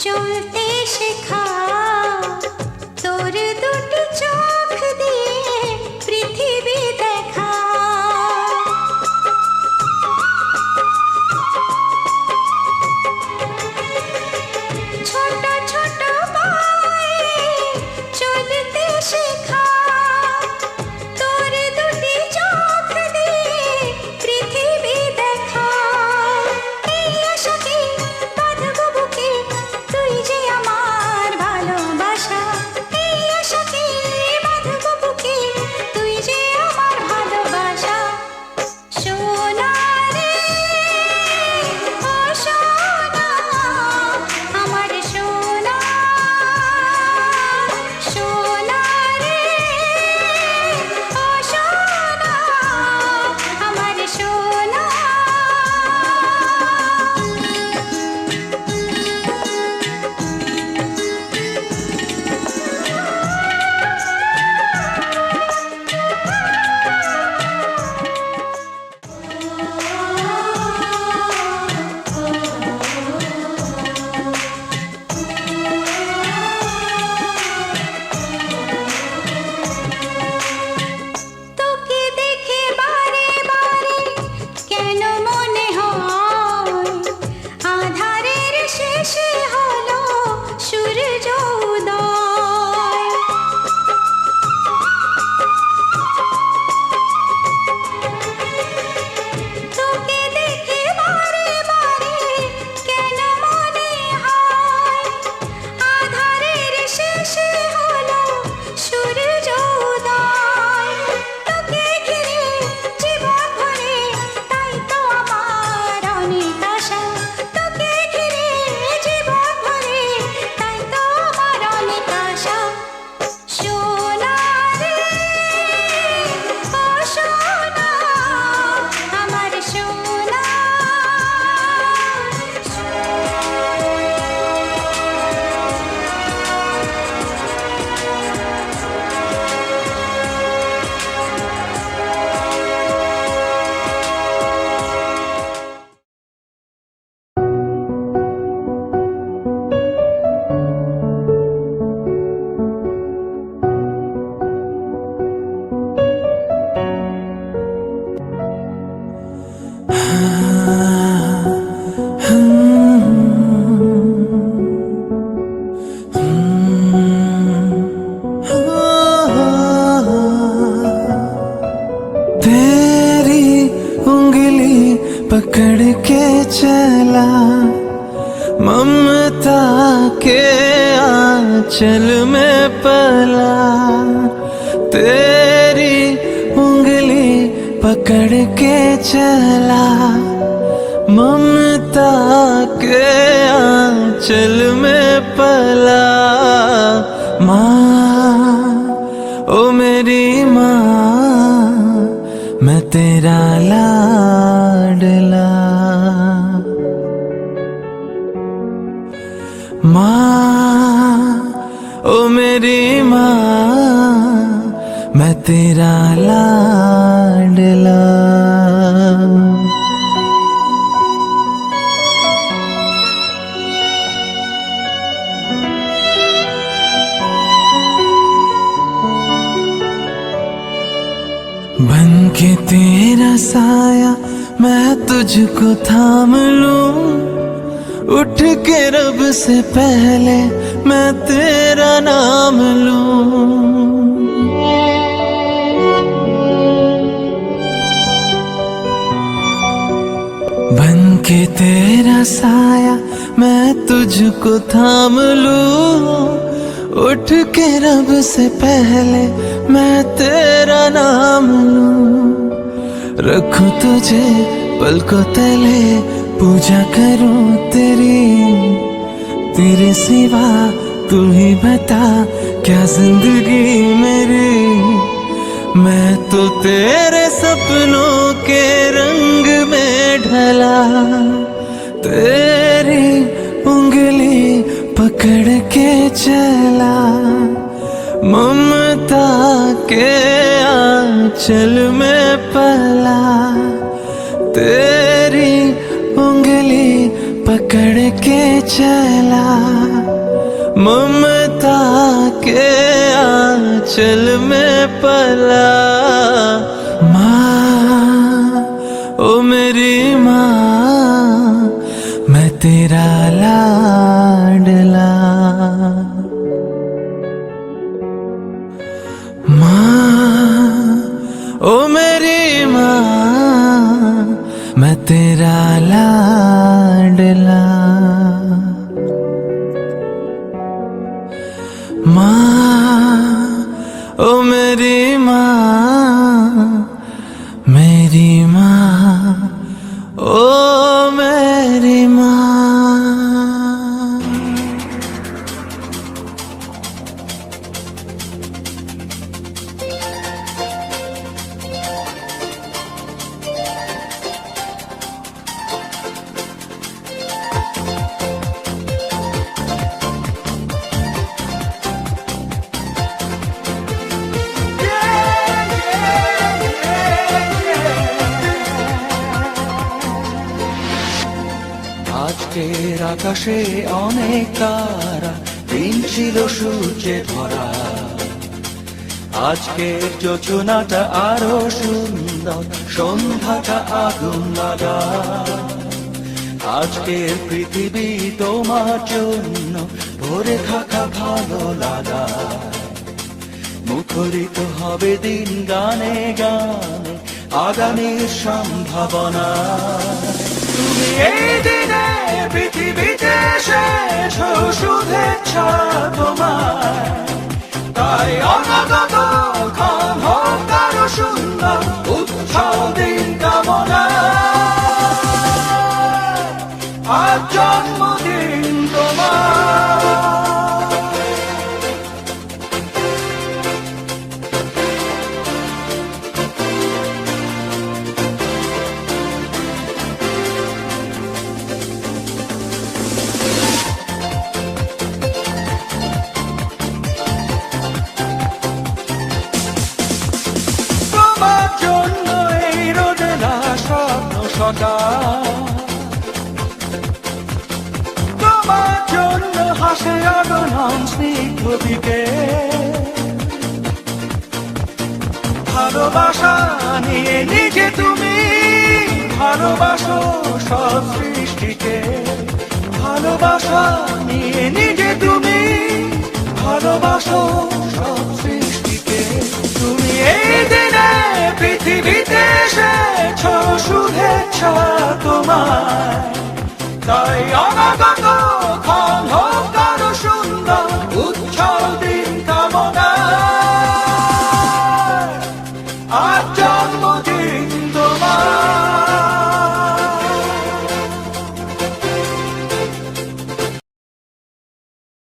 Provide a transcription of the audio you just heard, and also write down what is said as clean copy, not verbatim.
চলতে শেখা তোর দুটি চোখ দিয়ে পৃথিবী দেখা। ছোট ছোট পায়ে চলতে শেখা তোর দুটি চোখ দিয়ে পৃথিবী দেখা। এই আশাকে বাঁধবো বুকে, তুই যে আমার ভালোবাসা। এই আশাকে বাঁধবো বুকে, তুই যে আমার ভালোবাসা। সোনা রে ও সোনা, আমার সোনা। সোনা রে ও সোনা, আমার সোনা। তোকে দেখে বারে বারে কেন মনে হয় আঁধারের শেষে হলো সূর্য উদয়। তোকে দেখে বারে বারে কেন মনে হয় আঁধারের শেষে হলো সূর্য উদয়। তোকে ঘিরে জীবন ভরে, তাই তো আমার অনেক আশা। তোকে ঘিরে জীবন ভরে, তাই তো আমার অনেক আশা। সোনা রে ও সোনা, আমার সোনা। तेरी उंगली पकड़ के चला, ममता के आंचल में पला। तेरी उंगली पकड़ के चला, ममता के आंचल में पला। माँ ओ मेरी माँ, मैं तेरा लाडला। माँ ओ मेरी माँ, मैं तेरा लाडला। बन के तेरा साया मैं तुझको थाम लूं, उठ के रब से पहले मैं तेरा नाम लूं। बन के तेरा साया मैं तुझको थाम लूं, उठ के रब से पहले मैं तेरा नाम लूं। रखूं तुझे पलकों तले, पूजा करूं तेरी, तेरे सिवा तू ही बता क्या जिंदगी मेरी। मैं तो तेरे सपनों के रंग में ढला, तेरी उंगली पकड़ के चला, ममता के आंचल में पला। तेरी उंगली पकड़ के चला, ममता के आंचल में पला। माँ ओ मेरी माँ, मैं तेरा लाडला। माँ ओ मेरी माँ, मैं तेरा लाडला। माँ ओ मेरी माँ, मेरी माँ, ओ मेरी माँ। আজকের আকাশে অনেক তারা, দিন ছিল সূর্যে ভরা। আজকের যোজনাটা আরো সুন্দর, সন্ধ্যাটা আগুন লাগা। আজকের পৃথিবী তোমার জন্য ভরে থাকা ভালো লাগা। মুখরিত হবে দিন গানে গানে, আগামীর সম্ভাবনা। তুমি এই দিনে পৃথিবীতে এসেছ, শুভেচ্ছা তোমার। তাই অনাগত ক্ষণ হোক আরো সুন্দর, উৎসব দিন কামনা। আজ জন্মদিন তোমার। তোমার জন্য হাসে আগমন স্নিগ্ধ দিকে। ভালোবাসা নিয়ে নিজে তুমি ভালোবাসো সব সৃষ্টিকে। ভালোবাসা নিয়ে নিজে তুমি ভালোবাসো সব সৃষ্টিকে। তুমি এই দিনে পৃথিবীতে এসেছ, শুভেচ্ছা তোমার। তাই